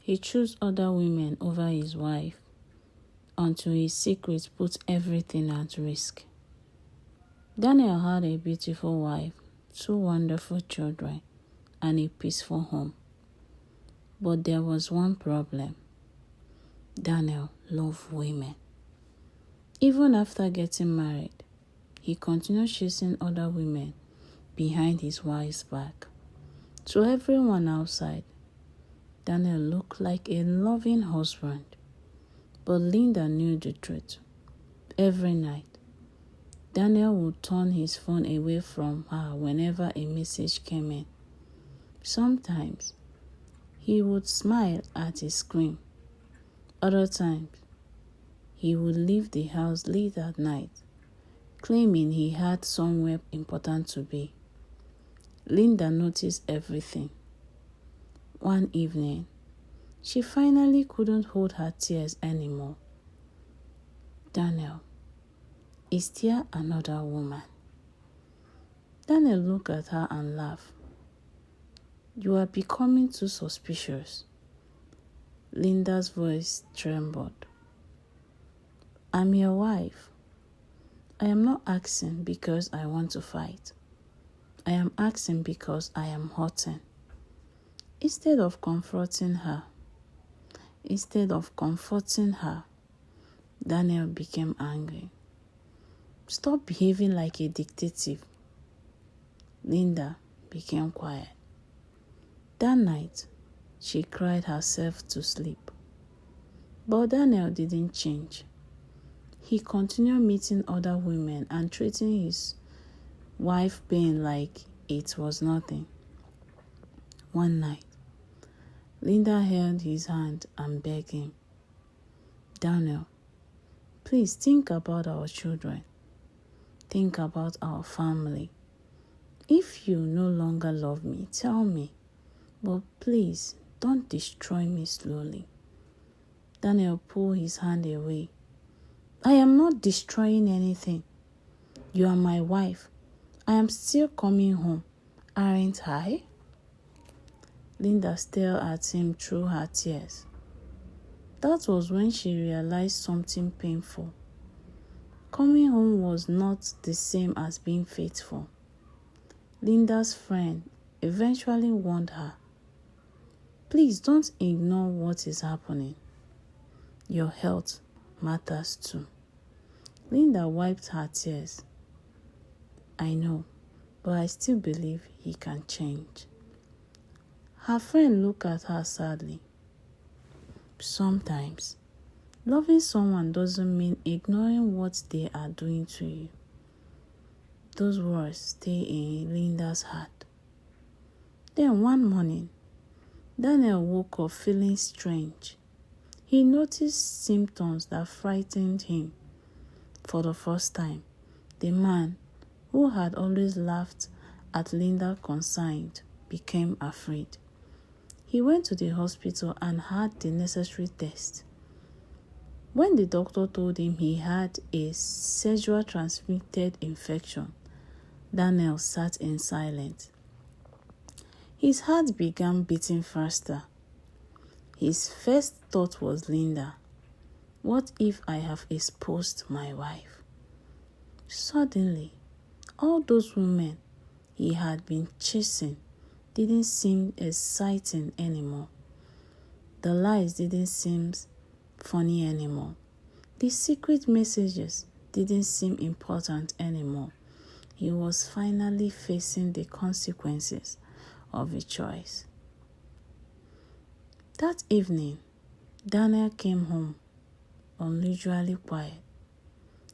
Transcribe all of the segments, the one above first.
He chose other women over his wife until his secret put everything at risk. Daniel had a beautiful wife, 2 wonderful children, and a peaceful home. But there was one problem. Daniel loved women. Even after getting married, he continued chasing other women behind his wife's back. To everyone outside, Daniel looked like a loving husband. But Linda knew the truth. Every night, Daniel would turn his phone away from her whenever a message came in. Sometimes, he would smile at his screen. Other times, he would leave the house late at night, claiming he had somewhere important to be. Linda noticed everything. One evening, she finally couldn't hold her tears anymore. Daniel, is there another woman? Daniel looked at her and laughed. You are becoming too suspicious. Linda's voice trembled. I'm your wife. I am not asking because I want to fight. I am asking because I am hurting. Instead of comforting her, Daniel became angry. Stop behaving like a dictative. Linda became quiet. That night, she cried herself to sleep. But Daniel didn't change. He continued meeting other women and treating his wife pain like it was nothing. One night, Linda held his hand and begged him, Daniel, please think about our children. Think about our family. If you no longer love me, tell me. But please, don't destroy me slowly. Daniel pulled his hand away. I am not destroying anything. You are my wife. I am still coming home, aren't I? Linda stared at him through her tears. That was when she realized something painful. Coming home was not the same as being faithful. Linda's friend eventually warned her, please don't ignore what is happening. Your health matters too. Linda wiped her tears. I know, but I still believe he can change. Her friend looked at her sadly. Sometimes, loving someone doesn't mean ignoring what they are doing to you. Those words stay in Linda's heart. Then one morning, Daniel woke up feeling strange. He noticed symptoms that frightened him. For the first time, the man who had always laughed at Linda's concern became afraid. He went to the hospital and had the necessary tests. When the doctor told him he had a sexually transmitted infection, Daniel sat in silence. His heart began beating faster. His first thought was Linda. What if I have exposed my wife? Suddenly, all those women he had been chasing didn't seem exciting anymore. The lies didn't seem funny anymore. The secret messages didn't seem important anymore. He was finally facing the consequences of a choice. That evening, Daniel came home unusually quiet.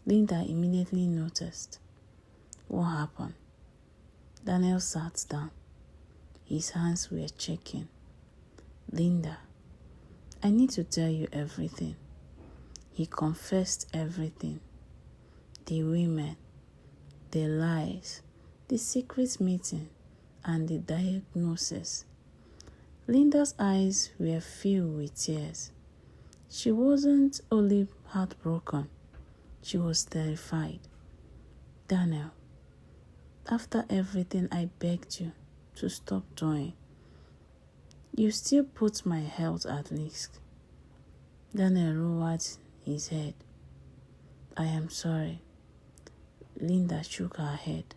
Linda immediately noticed. What happened? Daniel sat down. His hands were shaking. Linda, I need to tell you everything. He confessed everything. The women, the lies, the secret meeting, and the diagnosis. Linda's eyes were filled with tears. She wasn't only heartbroken, she was terrified. Daniel, after everything I begged you to stop doing, You still put my health at risk. Daniel lowered his head. I am sorry. Linda shook her head.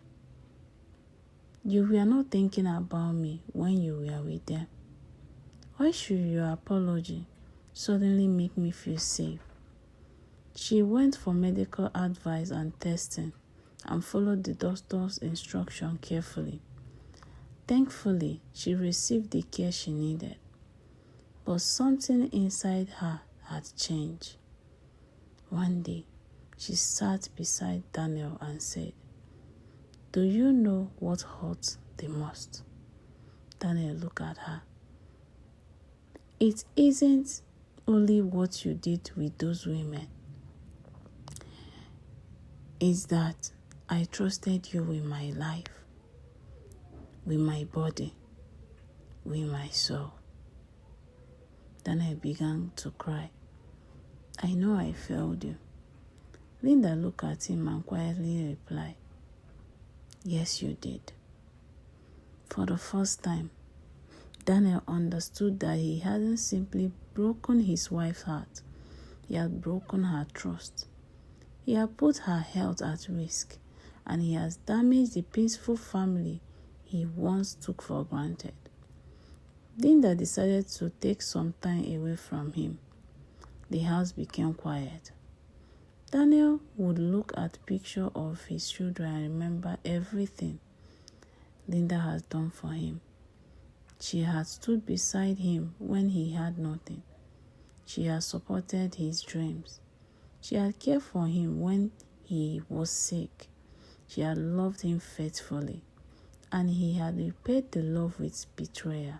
You were not thinking about me when you were with them. Why should your apology suddenly make me feel safe? She went for medical advice and testing and followed the doctor's instruction carefully. Thankfully, she received the care she needed. But something inside her had changed. One day, she sat beside Daniel and said, Do you know what hurts the most? Daniel looked at her. It isn't only what you did with those women. It's that I trusted you with my life, with my body, with my soul. Daniel began to cry. I know I failed you. Linda looked at him and quietly replied, Yes, you did. For the first time, Daniel understood that he hadn't simply broken his wife's heart. He had broken her trust. He had put her health at risk, and he has damaged the peaceful family he once took for granted. Linda decided to take some time away from him. The house became quiet. Daniel would look at pictures of his children and remember everything Linda had done for him. She had stood beside him when he had nothing. She had supported his dreams. She had cared for him when he was sick. She had loved him faithfully, and he had repaid the love with betrayal.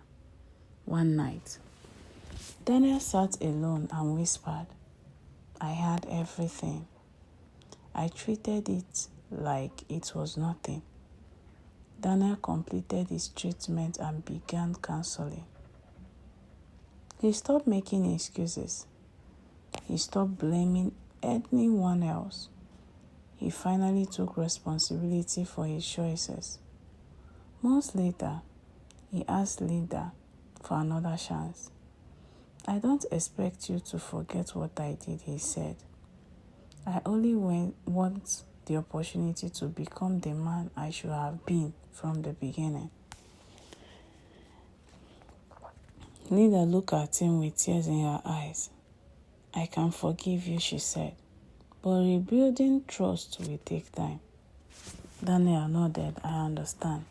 One night, Daniel sat alone and whispered, I had everything. I treated it like it was nothing. Daniel completed his treatment and began counseling. He stopped making excuses. He stopped blaming anyone else. He finally took responsibility for his choices. Months later, he asked Linda for another chance. I don't expect you to forget what I did, he said. I only want the opportunity to become the man I should have been from the beginning. Linda looked at him with tears in her eyes. I can forgive you, she said, but rebuilding trust will take time. Daniel nodded, I understand.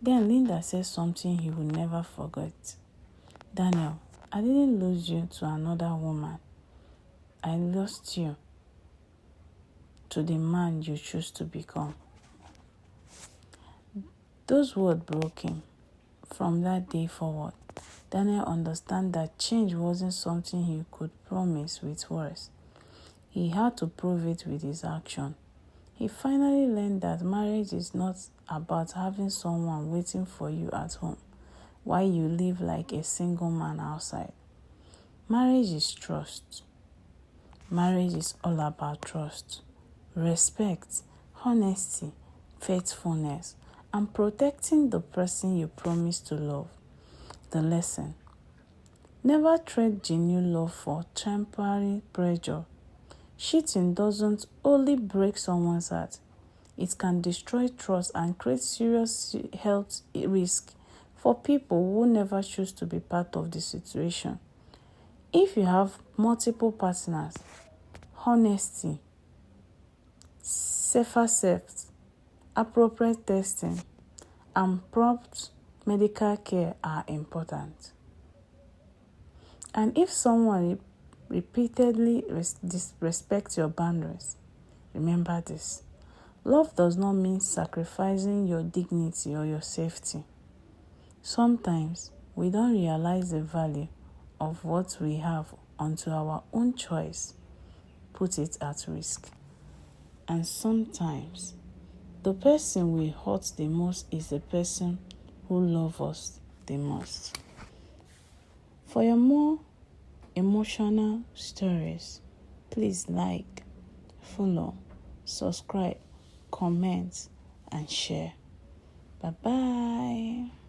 Then Linda said something he would never forget. Daniel, I didn't lose you to another woman. I lost you to the man you choose to become. Those words broke him. From that day forward, Daniel understood that change wasn't something he could promise with words. He had to prove it with his action. He finally learned that marriage is not about having someone waiting for you at home while you live like a single man outside. Marriage is trust. Marriage is all about trust, respect, honesty, faithfulness, and protecting the person you promise to love. The lesson: never trade genuine love for temporary pleasure. Cheating doesn't only break someone's heart, it can destroy trust and create serious health risk for people who never choose to be part of the situation. If you have multiple partners, honesty, safer sex, appropriate testing, and prompt medical care are important. And if someone repeatedly disrespects your boundaries, remember this: love does not mean sacrificing your dignity or your safety. Sometimes we don't realize the value of what we have until our own choice put it at risk. And sometimes the person we hurt the most is the person who loves us the most. For your more emotional stories, please like, follow, subscribe, comment, and share. Bye-bye.